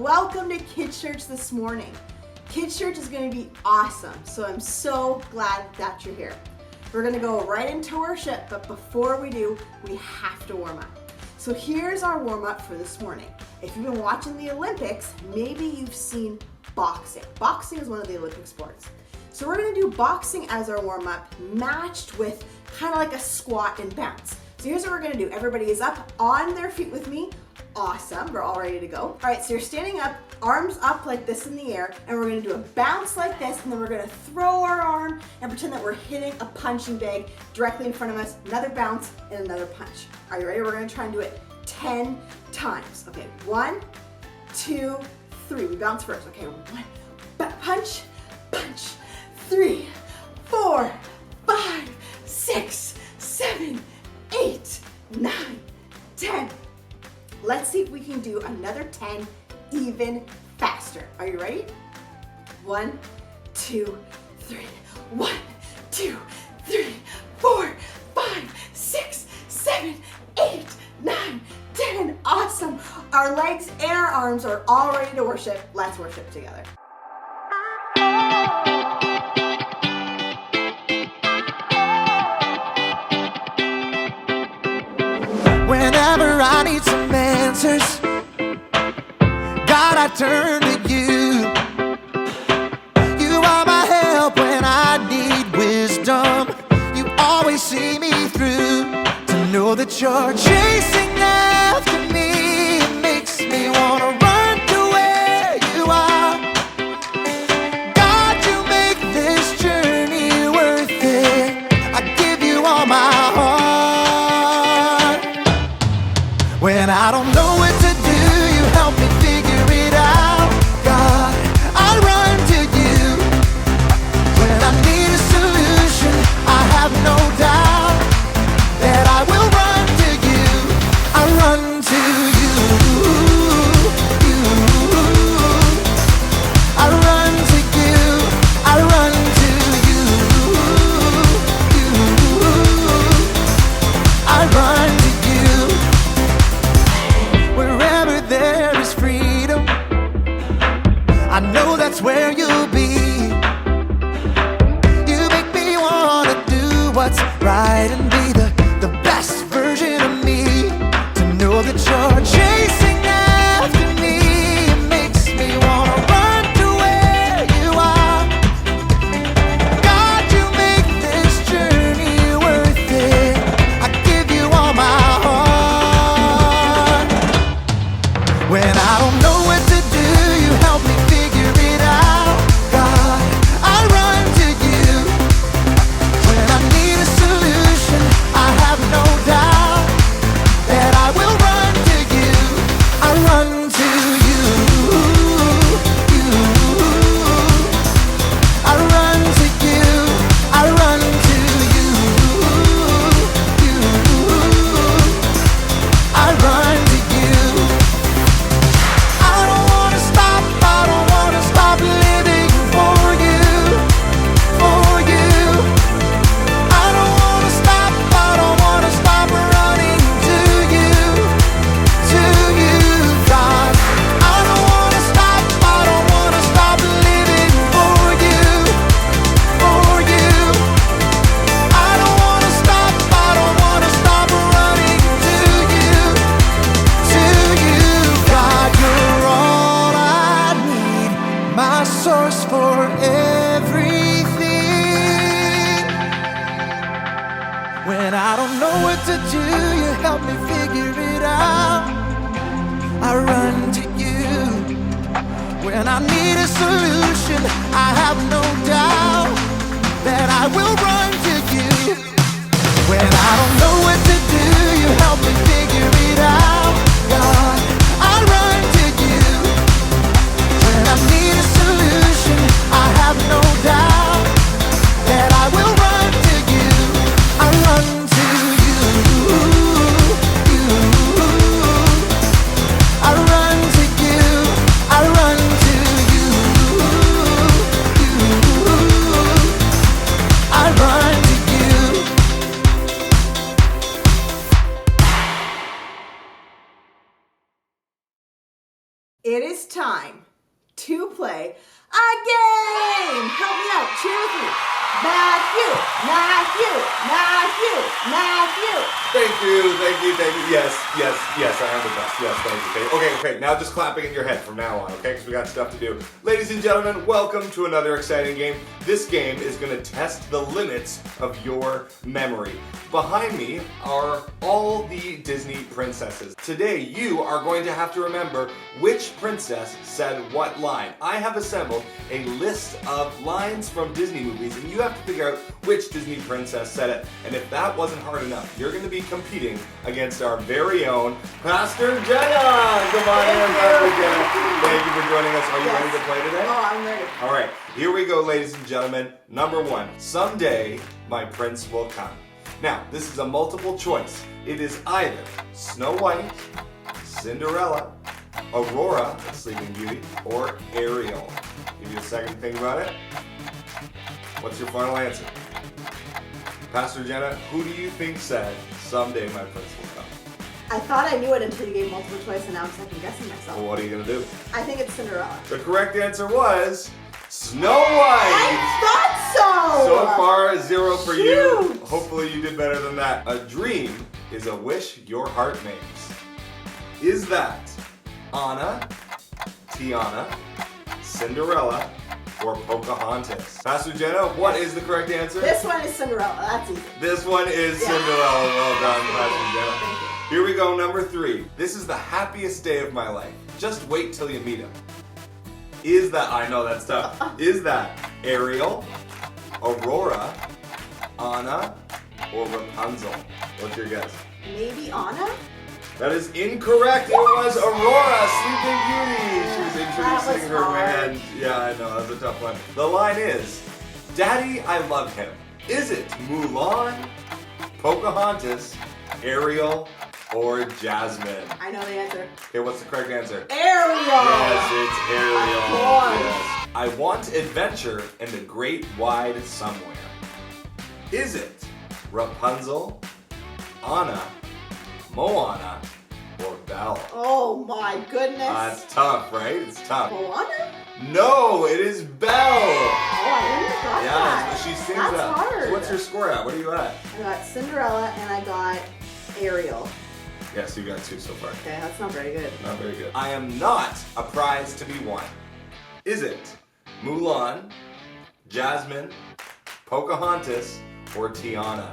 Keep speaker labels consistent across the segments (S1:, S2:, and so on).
S1: welcome to Kids Church this morning. Kids Church is going to be awesome, so I'm so glad that you're here. We're going to go right into worship, but before we do, we have to warm up. So here's our warm up for this morning. If you've been watching the Olympics, maybe you've seen boxing. Boxing is one of the Olympic sports. So we're going to do boxing as our warm up, matched with kind of like a squat and bounce. So here's what we're going to do. Everybody is up on their feet with me. Awesome, we're all ready to go. All right, so you're standing up, arms up like this in the air, and we're gonna do a bounce like this, and then we're gonna throw our arm and pretend that we're hitting a punching bag directly in front of us, another bounce and another punch. Are you ready? We're gonna try and do it 10 times. Okay, 1, 2, 3. We bounce first. Okay, 1, punch, punch, 3, 4, 5, 6, 7, 8, 9, 10. Let's see if we can do another 10 even faster. Are you ready? 1, 2, 3. 1, 2, 3, 4, 5, 6, 7, 8, 9, 10. Awesome. Our legs and our arms are all ready to worship. Let's worship together.
S2: Whenever I need some answers, God, I turn to you. You are my help when I need wisdom. You always see me through. To know that you're chasing after me, it makes me wanna run to where you are. God, you make this journey worth it. I give you all my heart. When I don't know what to do, you help me figure it out. God, I run to you. When I need a solution, I have no doubt that I will run to you. I run to you. I run to you. I run to you. I run to you. Wherever there is freedom, I know that's where you'll be. You make me wanna do what's right and be the best version of me. To know that you're chasing after me, it makes me wanna run to where you are. God, you make this journey worth it. I give you all my heart. When I don't know what to do, you help me figure it out. God, I run to you. When I need a solution, I have no doubt that I will run to you. I run to you. I run to you. I run to you. I run to you. I don't wanna stop living for you, for you. I don't wanna stop running to you, God. I don't wanna stop living for you, for you. I don't wanna stop running to you, God. You're all I need, my source for everything. When I don't know what to do, you help me figure it out. I run to you. When I need a solution, I have no doubt that I will run to you. When I don't know what to do, you help me figure it out. God, I run to you. When I need a solution, I have no doubt that I will run to you. I run to you. I run to you. I run to you. I run
S1: time to play a game. Help me out. Cheer with me. Matthew.
S3: Thank you. Yes, I am the best. Yes, thank you. Okay, now just clapping in your head from now on, okay? Because we got stuff to do. Ladies and gentlemen, welcome to another exciting game. This game is going to test the limits of your memory. Behind me are all the Disney princesses. Today, you are going to have to remember which princess said what line. I have assembled a list of lines from Disney movies, and you have to figure out which Disney princess said it. And if that wasn't hard enough, you're going to be competing against our very own Pastor Jenna. Come on in, Pastor Jenna. Thank you for joining us. Are you ready to play today?
S1: Oh, I'm ready.
S3: All right, here we go, ladies and gentlemen. Number one, someday my prince will come. Now, this is a multiple choice. It is either Snow White, Cinderella, Aurora, Sleeping Beauty, or Ariel. Give you a second to think about it. What's your final answer? Pastor Jenna, who do you think said, someday my prince will come?
S1: I thought I knew it until you gave multiple choice, and now I'm second guessing myself.
S3: Well, what are you going to do?
S1: I think it's Cinderella.
S3: The correct answer was Snow White!
S1: I thought so!
S3: So far, 0 for you.
S1: Shoot.
S3: Hopefully you did better than that. A dream is a wish your heart makes. Is that Anna, Tiana, Cinderella, or Pocahontas? Pastor Jenna, what is the correct answer?
S1: This one is Cinderella. That's easy.
S3: This one is
S1: Yeah.
S3: Cinderella. Well done, Pastor Jenna.
S1: Thank you.
S3: Here we go, number 3. This is the happiest day of my life. Just wait till you meet him. Is that, I know that's tough. Is that Ariel, Aurora, Anna, or Rapunzel? What's your guess?
S1: Maybe Anna?
S3: That is incorrect. It was Aurora, Sleeping Beauty. She was introducing her
S1: hard.
S3: man. Yeah, I know, that's a tough one. The line is, Daddy, I love him. Is it Mulan, Pocahontas, Ariel, or Jasmine?
S1: I know the answer.
S3: Okay, what's the correct answer?
S1: Ariel!
S3: Yes, it's Ariel.
S1: Of course.
S3: Yes. I want adventure in the great wide somewhere. Is it Rapunzel, Anna, Moana, or Belle?
S1: Oh my goodness.
S3: It's tough, right? It's tough.
S1: Moana?
S3: No, it is Belle.
S1: Oh, I wouldn't have got
S3: Yeah,
S1: that.
S3: she sings
S1: That's
S3: that.
S1: hard.
S3: So what's your score at? What are you at?
S1: I got Cinderella and I got Ariel.
S3: Yes, you got 2 so far.
S1: Okay, that's not very good.
S3: Not very good. I am not a prize to be won. Is it Mulan, Jasmine, Pocahontas, or Tiana?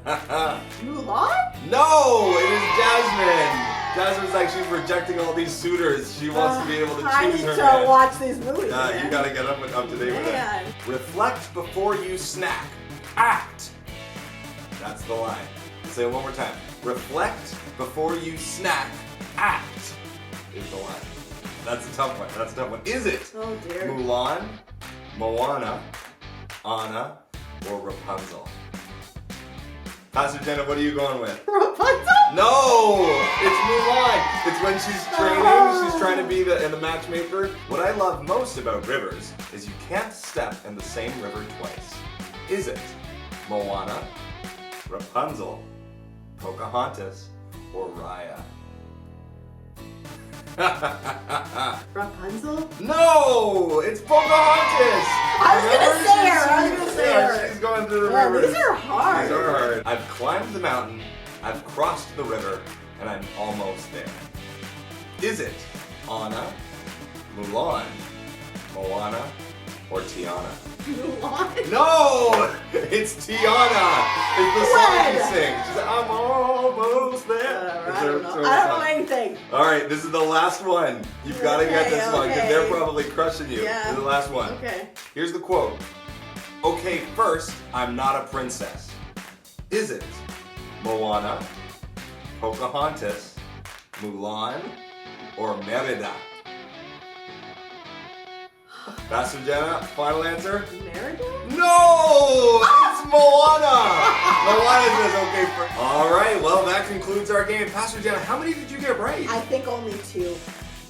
S1: Mulan?
S3: No, it is Jasmine. Jasmine's like she's rejecting all these suitors. She wants to be able to
S1: I
S3: choose
S1: need
S3: her
S1: to
S3: man.
S1: watch these movies.
S3: You
S1: man.
S3: gotta get up to date with
S1: Man.
S3: it. Reflect before you snack. Act. That's the line. Say it one more time. Reflect before you snack. Act is the line. That's a tough one. That's a tough one. Is it
S1: Oh dear.
S3: Mulan, Moana, Anna, or Rapunzel? Pastor Jenna, what are you going with?
S1: Rapunzel?
S3: No! It's Mulan! It's when she's training, she's trying to be the matchmaker. What I love most about rivers is you can't step in the same river twice. Is it Moana, Rapunzel, Pocahontas, or Raya?
S1: Rapunzel?
S3: No! It's Pocahontas!
S1: I was gonna
S3: Remember?
S1: say her, I was gonna say her.
S3: She's going through the
S1: Yeah,
S3: rivers.
S1: these are hard.
S3: These are hard. I've climbed the mountain, I've crossed the river, and I'm almost there. Is it Anna, Mulan, Moana, or Tiana?
S1: Mulan?
S3: No! It's Tiana! It's the song
S1: When?
S3: she sings. She's like, I'm almost there.
S1: Whatever,
S3: It's
S1: I
S3: her-
S1: don't
S3: it's
S1: know.
S3: her
S1: I don't
S3: song.
S1: know anything.
S3: All right, this is the last one. You've got to get
S1: Okay,
S3: this one because
S1: okay.
S3: they're probably crushing you.
S1: Yeah.
S3: This is the last one.
S1: Okay.
S3: Here's the quote. Okay, first, I'm not a princess. Is it Moana, Pocahontas, Mulan, or Merida? Pastor Jenna, final answer?
S1: Merida?
S3: No! It's Moana! Moana says okay for... All right, well, that concludes our game. Pastor Jenna, how many did you get right?
S1: I think only 2.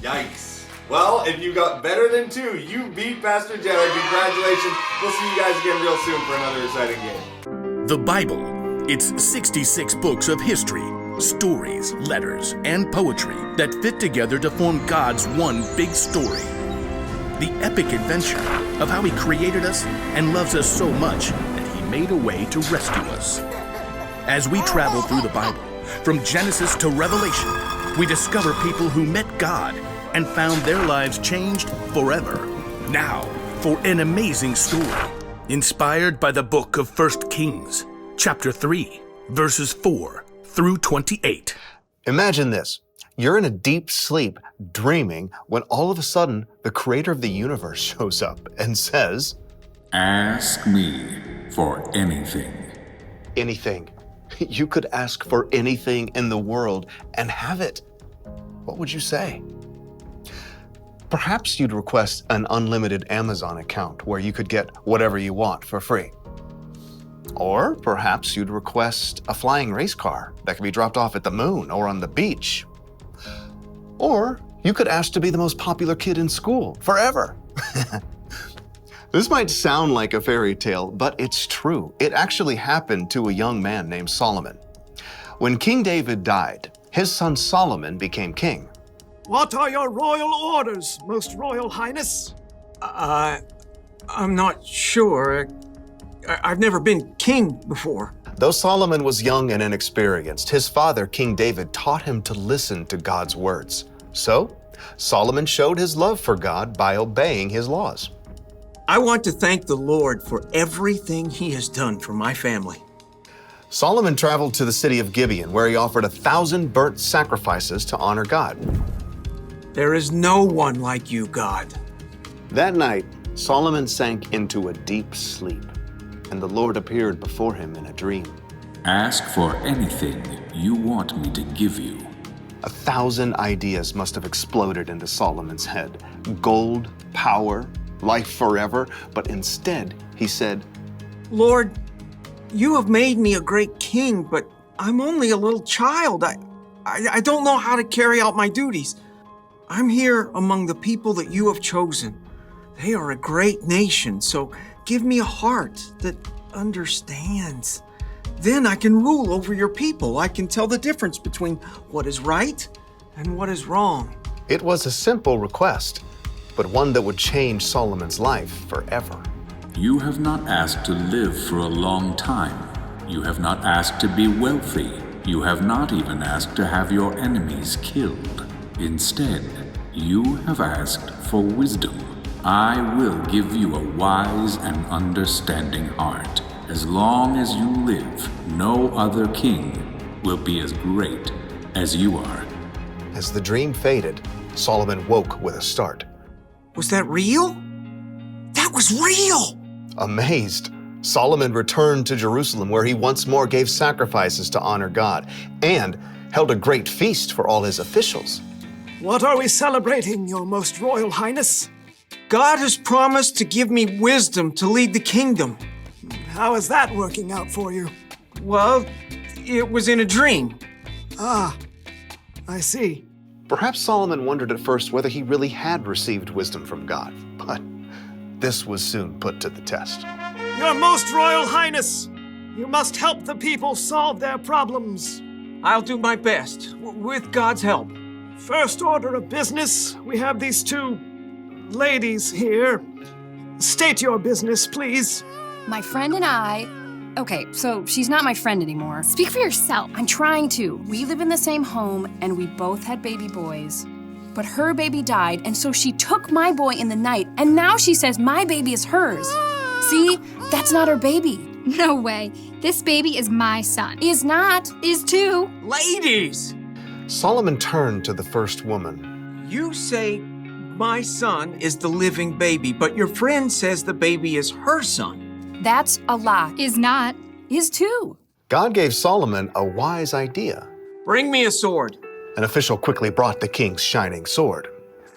S3: Yikes. Well, if you got better than 2, you beat Pastor Jenna. Congratulations. We'll see you guys again real soon for another exciting game.
S4: The Bible. It's 66 books of history, Stories, letters, and poetry that fit together to form God's one big story. The epic adventure of how He created us and loves us so much that He made a way to rescue us. As we travel through the Bible, from Genesis to Revelation, we discover people who met God and found their lives changed forever. Now, for an amazing story, inspired by the book of 1 Kings, chapter 3, verses 4 through 28.
S5: Imagine this. You're in a deep sleep, dreaming, when all of a sudden, the creator of the universe shows up and says,
S6: Ask me for anything.
S5: anything. You could ask for anything in the world and have it. What would you say? Perhaps you'd request an unlimited Amazon account where you could get whatever you want for free. Or perhaps you'd request a flying race car that could be dropped off at the moon or on the beach. Or you could ask to be the most popular kid in school forever. This might sound like a fairy tale, but it's true. It actually happened to a young man named Solomon. When King David died, his son Solomon became king.
S7: What are your royal orders, Most Royal Highness? I'm not sure. I've never been king before.
S5: Though Solomon was young and inexperienced, his father, King David, taught him to listen to God's words. So, Solomon showed his love for God by obeying his laws.
S7: I want to thank the Lord for everything He has done for my family.
S5: Solomon traveled to the city of Gibeon, where he offered 1,000 burnt sacrifices to honor God.
S7: There is no one like you, God.
S5: That night, Solomon sank into a deep sleep, and the Lord appeared before him in a dream.
S6: Ask for anything you want me to give you.
S5: 1,000 ideas must have exploded into Solomon's head. Gold, power, life forever. But instead, he said,
S7: Lord, you have made me a great king, but I'm only a little child. I don't know how to carry out my duties. I'm here among the people that you have chosen. They are a great nation, so give me a heart that understands. Then I can rule over your people. I can tell the difference between what is right and what is wrong.
S5: it was a simple request, but one that would change Solomon's life forever.
S6: You have not asked to live for a long time. You have not asked to be wealthy. You have not even asked to have your enemies killed. Instead, you have asked for wisdom. I will give you a wise and understanding heart. As long as you live, no other king will be as great as you are.
S5: As the dream faded, Solomon woke with a start.
S7: Was that real? That was real!
S5: Amazed, Solomon returned to Jerusalem, where he once more gave sacrifices to honor God and held a great feast for all his officials.
S7: What are we celebrating, Your Most Royal Highness? God has promised to give me wisdom to lead the kingdom. How is that working out for you? Well, it was in a dream. Ah, I see.
S5: Perhaps Solomon wondered at first whether he really had received wisdom from God, but this was soon put to the test.
S7: Your Most Royal Highness, you must help the people solve their problems. I'll do my best, with God's help. First order of business, we have these two ladies here. State your business, please.
S8: My friend and I... Okay, so she's not my friend anymore.
S9: Speak for yourself.
S8: I'm trying to. We live in the same home, and we both had baby boys. But her baby died, and so she took my boy in the night, and now she says my baby is hers. See? That's not her baby.
S9: No way. This baby is my son.
S8: Is not.
S9: Is too.
S7: Ladies!
S5: Solomon turned to the first woman.
S7: You say my son is the living baby, but your friend says the baby is her son.
S8: That's a lie.
S9: Is not.
S8: Is too.
S5: God gave Solomon a wise idea.
S7: Bring me a sword.
S5: An official quickly brought the king's shining sword.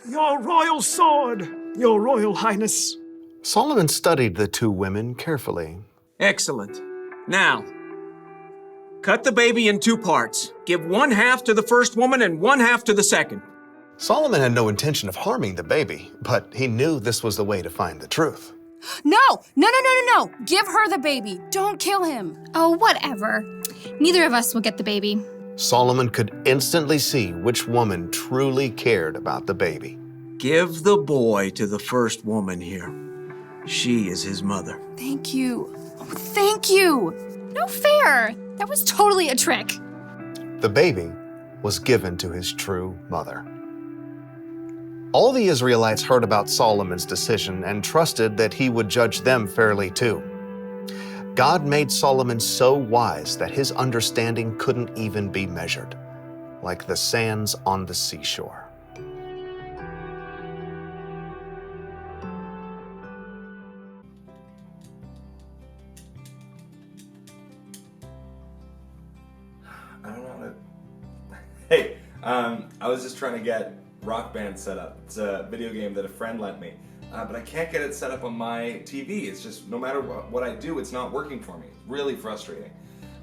S7: Your royal sword, Your Royal Highness.
S5: Solomon studied the two women carefully.
S7: Excellent. Now, cut the baby in two parts. Give one half to the first woman and one half to the second.
S5: Solomon had no intention of harming the baby, but he knew this was the way to find the truth.
S8: No! Give her the baby. Don't kill him.
S9: Oh, whatever. Neither of us will get the baby.
S5: Solomon could instantly see which woman truly cared about the baby.
S7: Give the boy to the first woman here. She is his mother.
S8: Thank you. Oh, thank you.
S9: No fair. That was totally a trick.
S5: The baby was given to his true mother. All the Israelites heard about Solomon's decision and trusted that he would judge them fairly too. God made Solomon so wise that his understanding couldn't even be measured, like the sands on the seashore.
S3: I don't know. Hey, I was just trying to get Rock Band set up. It's a video game that a friend lent me, but I can't get it set up on my TV. It's just, no matter what I do, it's not working for me. It's really frustrating.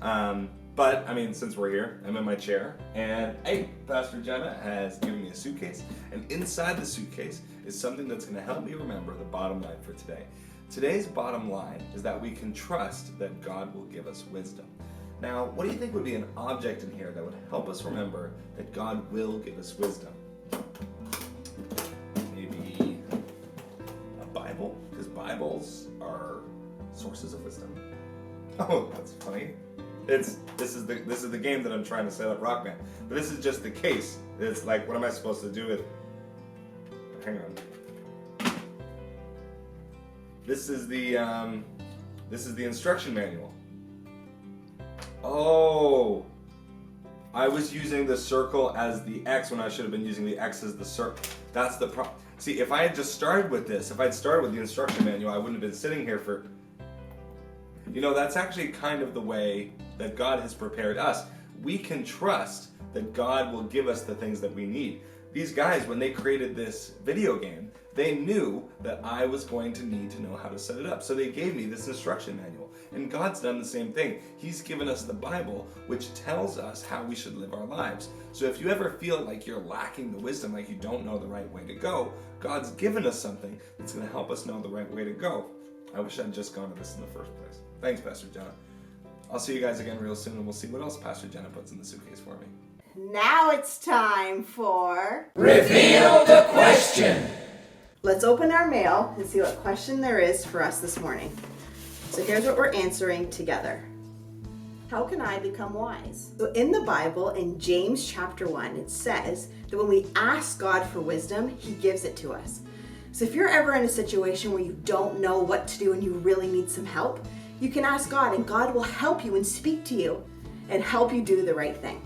S3: But, I mean, since we're here, I'm in my chair, and hey, Pastor Jenna has given me a suitcase, and inside the suitcase is something that's going to help me remember the bottom line for today. Today's bottom line is that we can trust that God will give us wisdom. Now, what do you think would be an object in here that would help us remember that God will give us wisdom? Maybe a Bible? Because Bibles are sources of wisdom. Oh, that's funny. This is the game that I'm trying to set up Rock Band. But this is just the case. It's like, what am I supposed to do with... Hang on. This is the instruction manual. Oh, I was using the circle as the X when I should have been using the X as the circle. That's the problem. See, if I had just started with this, if I'd started with the instruction manual, I wouldn't have been sitting here for... You know, that's actually kind of the way that God has prepared us. We can trust that God will give us the things that we need. These guys, when they created this video game, they knew that I was going to need to know how to set it up. So they gave me this instruction manual. And God's done the same thing. He's given us the Bible, which tells us how we should live our lives. So if you ever feel like you're lacking the wisdom, like you don't know the right way to go, God's given us something that's going to help us know the right way to go. I wish I'd just gone to this in the first place. Thanks, Pastor Jenna. I'll see you guys again real soon, and we'll see what else Pastor Jenna puts in the suitcase for me.
S1: Now it's time for...
S2: Reveal the question.
S1: Let's open our mail and see what question there is for us this morning. So here's what we're answering together. How can I become wise? So in the Bible, in James chapter 1, it says that when we ask God for wisdom, He gives it to us. So if you're ever in a situation where you don't know what to do and you really need some help, you can ask God, and God will help you and speak to you and help you do the right thing.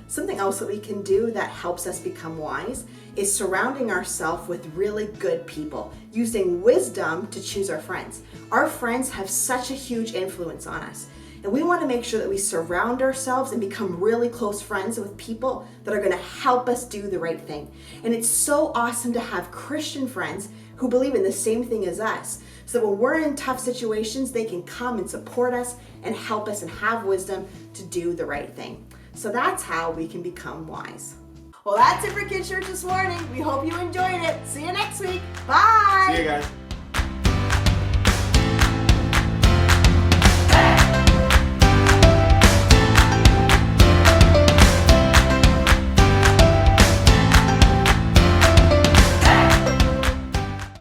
S1: Something else that we can do that helps us become wise is surrounding ourselves with really good people, using wisdom to choose our friends. Our friends have such a huge influence on us, and we want to make sure that we surround ourselves and become really close friends with people that are going to help us do the right thing. And it's so awesome to have Christian friends who believe in the same thing as us, so that when we're in tough situations, they can come and support us and help us and have wisdom to do the right thing. So that's how we can become wise. Well, that's it for Kids Church this morning. We hope you enjoyed it. See you next week. Bye.
S3: See you guys.